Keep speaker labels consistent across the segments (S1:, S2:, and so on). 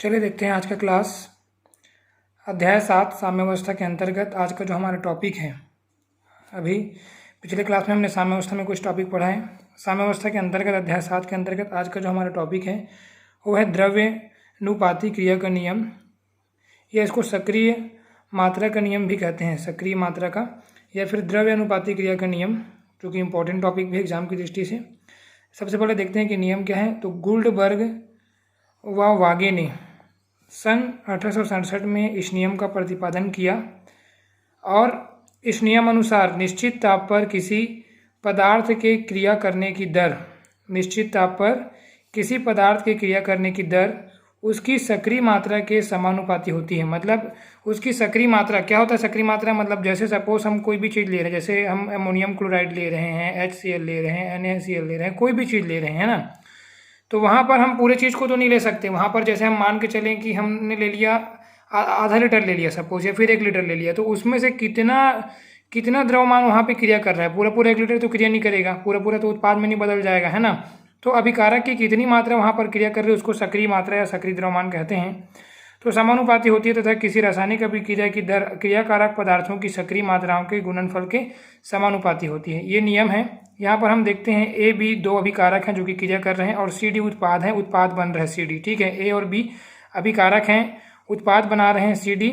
S1: चलिए देखते हैं आज का क्लास। अध्याय 7 साम्यावस्था के अंतर्गत आज का जो हमारा टॉपिक है, अभी पिछले क्लास में हमने साम्यावस्था में कुछ टॉपिक पढ़ा है। साम्यावस्था के अंतर्गत अध्याय 7 के अंतर्गत आज का जो हमारा टॉपिक है वो है द्रव्यानुपाती क्रिया का नियम, या इसको सक्रिय मात्रा का नियम भी कहते हैं, सक्रिय मात्रा का या फिर द्रव्यानुपाती क्रिया का नियम, जो कि इम्पोर्टेंट टॉपिक भी एग्जाम की दृष्टि से। सबसे पहले देखते हैं कि नियम क्या है। तो गुल्डबर्ग व वागे ने सन 1867 में इस नियम का प्रतिपादन किया और इस नियम अनुसार निश्चित ताप पर किसी पदार्थ के क्रिया करने की दर, निश्चित ताप पर किसी पदार्थ के क्रिया करने की दर उसकी सक्रिय मात्रा के समानुपाती होती है। मतलब उसकी सक्रिय मात्रा क्या होता है? सक्रिय मात्रा मतलब जैसे सपोज हम कोई भी चीज़ ले रहे हैं, जैसे हम अमोनियम क्लोराइड ले रहे हैं, HCl ले रहे हैं, NaCl ले रहे हैं, कोई भी चीज़ ले रहे हैं ना, तो वहाँ पर हम पूरे चीज़ को तो नहीं ले सकते। वहाँ पर जैसे हम मान के चलें कि हमने ले लिया आधा लीटर ले लिया सपोज, या फिर 1 लीटर ले लिया, तो उसमें से कितना द्रव्यमान वहाँ पे क्रिया कर रहा है। पूरा 1 लीटर तो क्रिया नहीं करेगा, पूरा तो उत्पाद में नहीं बदल जाएगा, है ना। तो अभिकारक की कितनी मात्रा वहाँ पर क्रिया कर रही है उसको सक्रिय मात्रा या सक्रिय द्रव्यमान कहते हैं। तो समानुपाती होती है तथा किसी रासायनिक अभिक्रिया की दर क्रियाकारक पदार्थों की सक्रिय मात्राओं के गुणनफल के समानुपाती होती है। ये नियम है। यहाँ पर हम देखते हैं A, B 2 अभिकारक हैं जो कि क्रिया कर रहे हैं, और CD उत्पाद है, उत्पाद बन रहा है CD, ठीक है। A और B अभिकारक हैं, उत्पाद बना रहे हैं CD।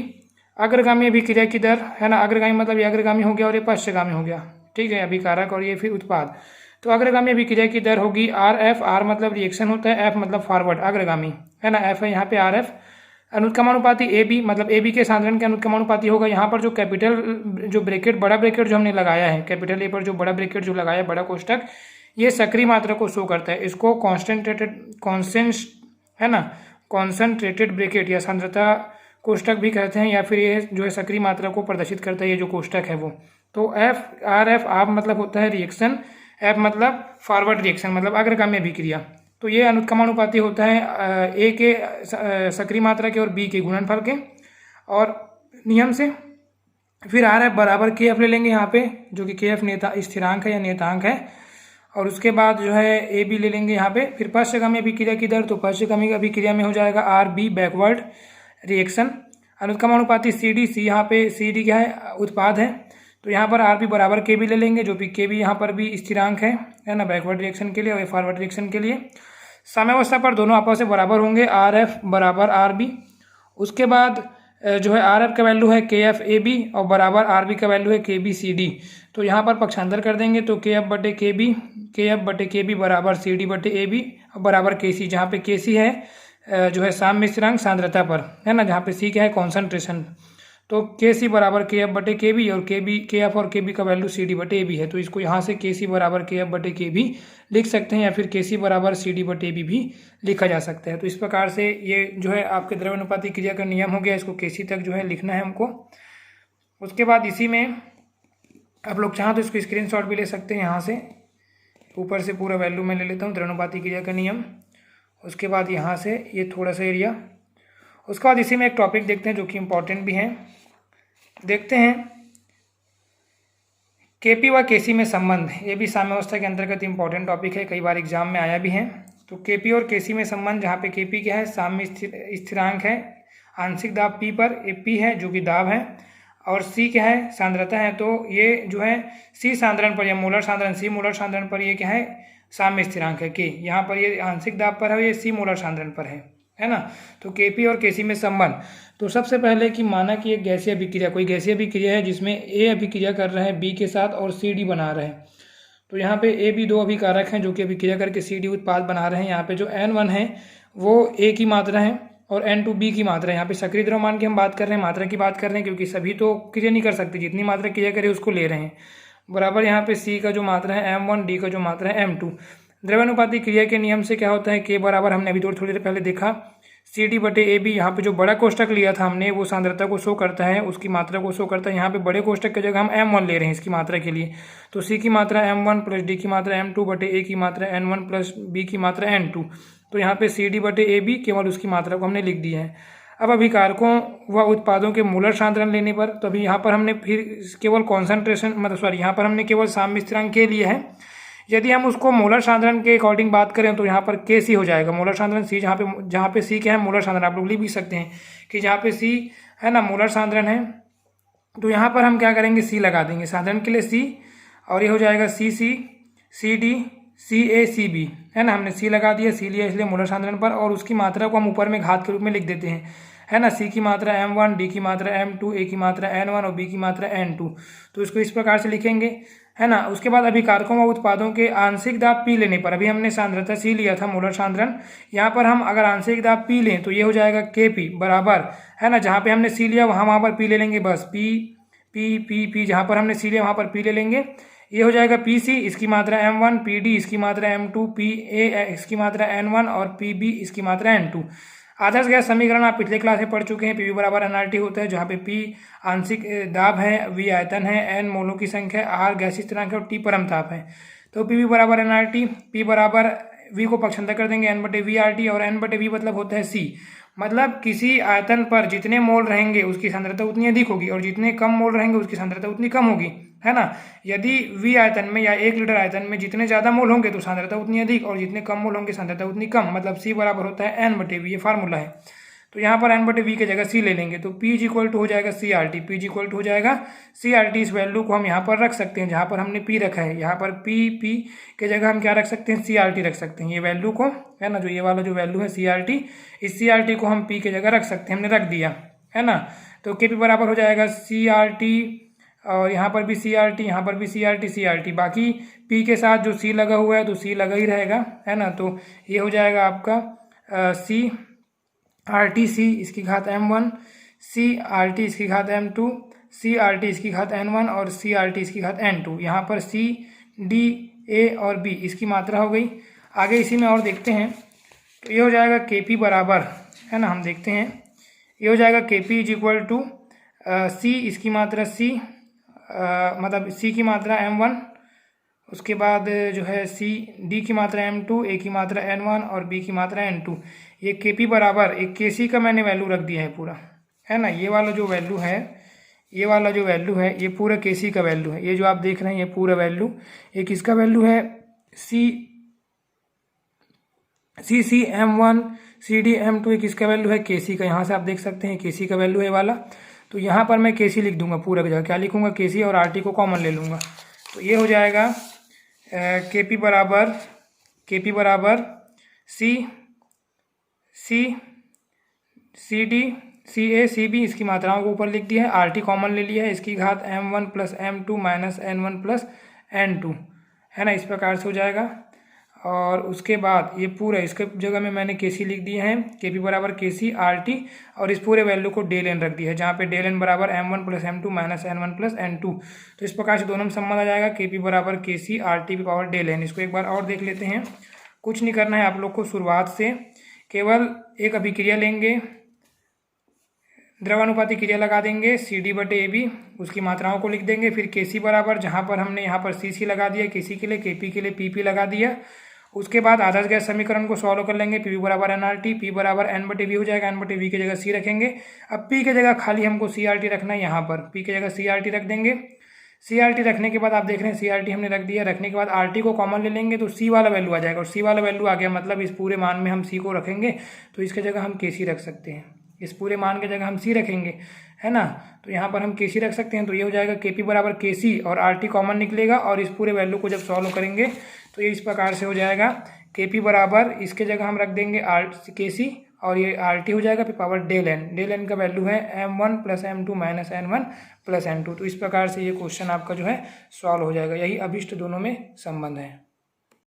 S1: अग्रगामी अभिक्रिया की दर है ना, अग्रगामी मतलब ये अग्रगामी हो गया और ये पश्चगामी हो गया, ठीक है, अभिकारक और ये फिर उत्पाद। तो अग्रगामी अभिक्रिया की दर होगी RF, R मतलब रिएक्शन होता है, F मतलब फॉरवर्ड अग्रगामी, है ना, F है यहाँ पे RF। अनुत्क्रमानुपाती AB मतलब AB के सांद्रण के अनुत्क्रमानुपाती होगा। यहाँ पर जो कैपिटल जो ब्रैकेट, बड़ा ब्रैकेट जो हमने लगाया है, कैपिटल A पर जो बड़ा ब्रैकेट जो लगाया है, बड़ा कोष्टक, ये सक्रिय मात्रा को शो करता है। इसको कॉन्सेंट्रेटेड ब्रैकेट या सांद्रता कोष्टक भी कहते हैं, या फिर ये जो है सक्रिय मात्रा को प्रदर्शित करता है, ये जो कोष्टक है वो। तो RF आप मतलब होता है रिएक्शन, F मतलब फॉरवर्ड रिएक्शन मतलब अग्रगामी अभिक्रिया। तो ये अनुत्क्रमानुपाती होता है A के सक्रिय मात्रा के और B के गुणनफल के, और नियम से फिर RF बराबर KF ले लेंगे यहाँ पे, जो कि KF स्थिरांक है या नियतांक है, और उसके बाद जो है AB ले लेंगे यहाँ पे। फिर पश्चगामी अभिक्रिया की दर, तो पश्चगामी अभिक्रिया में हो जाएगा RB बैकवर्ड रिएक्शन। अनुत्क्रमानुपाती C यहाँ पे CD क्या है? उत्पाद है। तो यहाँ पर RB बराबर KB ले लेंगे, जो भी KB यहाँ पर भी स्थिरांक है ना, बैकवर्ड रिएक्शन के लिए और फॉरवर्ड रिएक्शन के लिए। साम्यावस्था पर दोनों आपस में बराबर होंगे, RF बराबर RB। उसके बाद जो है RF का वैल्यू है KF AB और बराबर RB का वैल्यू है KB CD। तो यहाँ पर पक्षांतर कर देंगे, तो KF बटे KB बराबर CD बटे AB बराबर KC, जहाँ पे KC है जो है साम्य स्थिरांक सांद्रता पर, है ना, जहाँ पे C क्या है? कॉन्सेंट्रेशन। तो KC बराबर KF बटे KB और KF और KB का वैल्यू CD बटे AB है। तो इसको यहाँ से KC बराबर KF बटे KB लिख सकते हैं, या फिर KC बराबर CD बटे AB भी लिखा जा सकता है। तो इस प्रकार से ये जो है आपके द्रव्यानुपाती क्रिया का नियम हो गया, इसको KC तक जो है लिखना है हमको। उसके बाद इसी में आप लोग चाहें तो इसको स्क्रीनशॉट भी ले सकते हैं, यहाँ से ऊपर से पूरा वैल्यू मैं ले लेता हूँ, द्रव्यानुपाती क्रिया का नियम। उसके बाद यहाँ से ये थोड़ा सा एरिया। उसके बाद इसी में एक टॉपिक देखते हैं जो कि इम्पोर्टेंट भी है। देखते हैं KP व KC में संबंध, ये भी साम्यावस्था के अंतर्गत इम्पोर्टेंट टॉपिक है, कई बार एग्जाम में आया भी है। तो KP और KC में संबंध, जहाँ पे KP क्या है? साम्य स्थिरांक है, आंशिक दाब P पर, P है जो कि दाब है, और C क्या है? सांद्रता है। तो ये जो है C सांद्रण पर या मोलर सांद्रण, C मोलर सांद्रण पर ये क्या है? साम्य स्थिरांक है K। यहाँ पर ये आंशिक दाब पर है, ये C मोलर सांद्रण पर है ना। तो KP और KC में संबंध, तो सबसे पहले कि माना कि एक गैसीय अभिक्रिया, कोई गैसीय अभिक्रिया है जिसमें A अभिक्रिया कर रहा है B के साथ और CD बना रहे हैं। तो यहाँ पे A, B 2 अभिकारक हैं जो कि अभिक्रिया करके CD उत्पाद बना रहे हैं। यहाँ पे जो N1 है वो A की मात्रा है और N2 B की मात्रा है। यहाँ पे सक्रिय द्रव्यमान की हम बात कर रहे हैं, मात्रा की बात कर रहे हैं, क्योंकि सभी तो क्रिया नहीं कर सकते, जितनी मात्रा क्रिया करे उसको ले रहे हैं। बराबर यहाँ पे C का जो मात्रा है M1, D का जो मात्रा है M2। द्रव्यानुपाती क्रिया के नियम से क्या होता है? K बराबर हमने अभी थोड़ी देर पहले देखा CD बटे AB। यहाँ पे जो बड़ा कोष्टक लिया था हमने वो सांद्रता को शो करता है, उसकी मात्रा को शो करता है। यहाँ पे बड़े कोष्टक की जगह हम M1 ले रहे हैं इसकी मात्रा के लिए। तो C की मात्रा M1 प्लस D की मात्रा M2 बटे A की मात्रा N1 प्लस B की मात्रा N2। तो यहाँ पे CD बटे AB केवल उसकी मात्रा को हमने लिख दिया है। अब अभिकारकों व उत्पादों के मोलर सांद्रण लेने पर, तो अभी यहाँ पर हमने फिर केवल कॉन्सेंट्रेशन मतलब यहाँ पर हमने केवल साम्य स्थिरांक के लिए है। यदि हम उसको मोलर सांद्रण के अकॉर्डिंग बात करें तो यहाँ पर के सी हो जाएगा। मोलर सांद्रण सी, जहाँ पे सी क्या है, मोलर सांद्रण। आप लोग लिख भी सकते हैं कि जहाँ पे सी है ना मोलर सांद्रण है, तो यहाँ पर हम क्या करेंगे, सी लगा देंगे सांद्रण के लिए सी, और ये हो जाएगा सी सी, सी डी, सी ए, सी बी, है ना। हमने सी लगा दिया, सी लिया इसलिए मोलर सांद्रण पर, और उसकी मात्रा को हम ऊपर में घात के रूप में लिख देते हैं, है ना। सी की मात्रा m1, डी की मात्रा m2, ए की मात्रा n1 और बी की मात्रा n2। तो इसको इस प्रकार से लिखेंगे, है ना। उसके बाद अभिकारकों व उत्पादों के आंशिक दाब पी लेने पर, अभी हमने सांद्रता सी लिया था मोलर सांद्रण, यहाँ पर हम अगर आंशिक दाब पी लें तो ये हो जाएगा के पी बराबर, है ना, जहाँ पे हमने सी लिया वहाँ पर पी ले लेंगे, बस पी पी पी पी, जहाँ पर हमने सी लिया वहाँ पर पी ले लेंगे। ये हो जाएगा पी सी, इसकी मात्रा m1, पी डी इसकी मात्रा m2, पी ए इसकी मात्रा n1 और पी बी इसकी मात्रा n2। आदर्श गैस समीकरण आप पिछले क्लास में पढ़ चुके हैं। पीवी बराबर एनआरटी होता है, जहाँ पे पी आंशिक दाब है, वी आयतन है, एन मोलों की संख्या, आर गैसीय स्थिरांक है और टी परम ताप है। तो पीवी बराबर एनआरटी, पी बराबर वी को पक्षांतर कर देंगे एन बटे वी आर टी, और एन बटे वी मतलब होता है सी। मतलब किसी आयतन पर जितने मोल रहेंगे उसकी सांद्रता उतनी अधिक होगी, और जितने कम मोल रहेंगे उसकी सांद्रता उतनी कम होगी, है ना। यदि वी आयतन में या 1 लीटर आयतन में जितने ज़्यादा मोल होंगे तो सांद्रता उतनी अधिक, और जितने कम मोल होंगे सांद्रता उतनी कम। मतलब सी बराबर होता है एन बटे वी, ये फार्मूला है। तो यहाँ पर एन बटे वी की जगह सी ले लेंगे, तो पी इक्वल टू हो जाएगा C R T, P equal to हो जाएगा सी आर टी। इस वैल्यू को हम यहाँ पर रख सकते हैं, जहाँ पर हमने पी रखा है, यहाँ पर पी के जगह हम क्या रख सकते हैं, सी आर टी रख सकते हैं। ये वैल्यू को, है ना, जो ये वाला जो वैल्यू है सी आर टी, इस सी आर टी को हम पी के जगह रख सकते हैं, हमने रख दिया, है ना। तो के पी बराबर हो जाएगा सी आर टी, और यहाँ पर भी सी आर टी, यहाँ पर भी C R T, C R T. बाकी पी के साथ जो सी लगा हुआ है तो सी लगा ही रहेगा, है ना। तो ये हो जाएगा आपका सी आर टी सी इसकी घात m1, सी आर टी इसकी घात m2, सी आर टी इसकी घात n1 और सी आर टी इसकी घात n2। यहाँ पर सी डी ए और बी इसकी मात्रा हो गई। आगे इसी में और देखते हैं, तो ये हो जाएगा के पी बराबर, है ना, हम देखते हैं, ये हो जाएगा के पी इज इक्वल टू सी इसकी मात्रा सी, मतलब सी की मात्रा m1, उसके बाद जो है सी डी की मात्रा m2, ए की मात्रा n1 और बी की मात्रा n2। ये के पी बराबर एक के सी का मैंने वैल्यू रख दिया है पूरा, है ना। ये वाला जो वैल्यू है, ये वाला जो वैल्यू है, ये पूरा के सी का वैल्यू है। ये जो आप देख रहे हैं ये पूरा वैल्यू, ये किसका वैल्यू है, सी m1, सी डी m2, ये किसका वैल्यू है, के सी का। यहाँ से आप देख सकते हैं के सी का वैल्यू है वाला। तो यहाँ पर मैं के सी लिख दूंगा पूरा की जगह, क्या लिखूंगा, के सी, और आर टी को कॉमन ले लूँगा। तो ये हो जाएगा के पी बराबर सी डी, सी ए, सी बी, इसकी मात्राओं को ऊपर लिख दिया है, आर टी कॉमन ले लिया है, इसकी घात m1 plus m2 minus n1 plus n2, है ना। इस प्रकार से हो जाएगा। और उसके बाद ये पूरा इसके जगह में मैंने के सी लिख दिए हैं, के पी बराबर के सी आर टी, और इस पूरे वैल्यू को डेल एन रख दिया है, जहाँ पे डेल एन बराबर m1 plus m2 minus n1 plus n2। तो इस प्रकार से दोनों में संबंध आ जाएगा, के पी बराबर के C R T power del N. इसको एक बार और देख लेते हैं। कुछ नहीं करना है आप लोग को, शुरुआत से केवल एक अभिक्रिया लेंगे, द्रवानुपाती क्रिया लगा देंगे, सी डी बटे ए बी, उसकी मात्राओं को लिख देंगे। फिर के सी बराबर, जहाँ पर हमने यहाँ पर सी सी लगा दिया के सी के लिए, के पी के लिए पी पी लगा दिया। उसके बाद आदर्श गैस समीकरण को सॉल्व कर लेंगे। पी बराबर एन आर टी, पी बराबर एन बटे वी हो जाएगा, एन बटे वी की जगह सी रखेंगे। अब पी की जगह खाली हमको सी आर टी रखना है, यहाँ पर पी की जगह सी आर टी रख देंगे। सी आर टी रखने के बाद आप देख रहे हैं सी आर टी हमने रख दिया, रखने के बाद आर टी को कॉमन ले लेंगे तो सी वाला वैल्यू आ जाएगा, और सी वाला वैल्यू आ गया मतलब इस पूरे मान में हम सी को रखेंगे, तो इसके जगह हम के सी रख सकते हैं, इस पूरे मान की जगह हम सी रखेंगे, है ना। तो यहाँ पर हम के सी रख सकते हैं। तो ये हो जाएगा के पी बराबर के सी, और आर टी कॉमन निकलेगा, और इस पूरे वैल्यू को जब सॉल्व करेंगे तो ये इस प्रकार से हो जाएगा, के पी बराबर इसके जगह हम रख देंगे आर के सी, और ये आर टी हो जाएगा, फिर पावर डेल एन का वैल्यू है m1 plus m2 minus n1 plus n2। तो इस प्रकार से ये क्वेश्चन आपका जो है सॉल्व हो जाएगा। यही अभिष्ट दोनों में संबंध है।